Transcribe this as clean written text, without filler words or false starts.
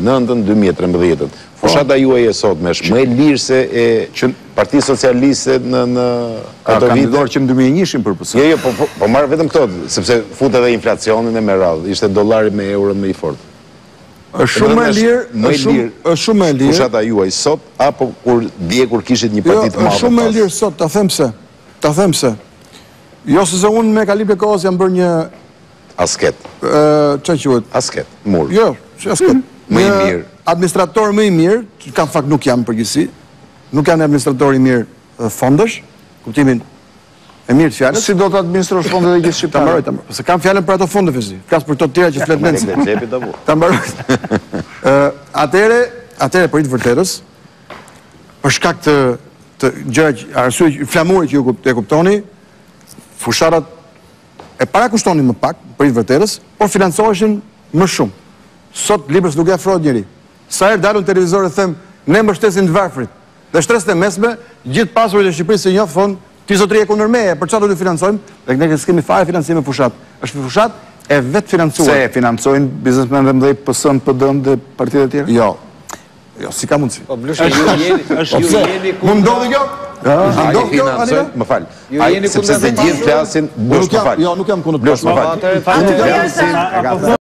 2009-ën, 2013-ën. Fushata juaj e sotme është më e lirë se e Partia Socialiste në ato vite. Kandidor që në 2001-shin për pësë. Jo, po marrë vetëm këto, sepse fut edhe inflacionin e me radhë. Ishte dollari me euron me i fort. Është shumë e lirë, është shumë e lirë. Fushata juaj sot, apo kur kishit një parti të madhe. Është shumë e lirë sot, ta them se. Jo se unë me kalip e kohës jam bërë një... Asket. Që quhet? Asket, mur. Jo, asket. Më i mirë. Administrator më i mirë, kam fakt nuk jam përgjithsi, nuk janë administrator i mirë fondësh, kuptimin e mirë të fjallës. Si do të administrosh fondet e gjithë shqiptarë? Ta mbaroj, se kam fjallën për ato fonde fesi, flasë për to tjera që flet mencë. Ta mbaroj. Atere për i të vërtetës, për shkak të gjëra, arsye flamuri që ju e kuptoni, fusharat e para kushtonin më pak, për i të vërtetës, por financoheshin më shumë. Sot libërës nuk e afrohet njëri. Sa herë dalun televizor e them, ne mbështesim të varfrit. Dhe shtresën e mesme, gjithë pasurit e Shqipërisë se njoftë thonë, ti zotëri e kundër meje, për çfarë do të financojmë? Dhe ne s'kemi fare financime fushat. Është fushat e vetë financuar. Se financojnë biznesmenët e mëdhenj PS-n, PD-n dhe partitë e tjera? Jo, si ka mundësi. Po blushe, ju jeni kundër... Mund ndodhi kjo? Më falë. Sepse se gjithë flasin, Blush më falë. Jo, nuk jam kundër. Blush më falë.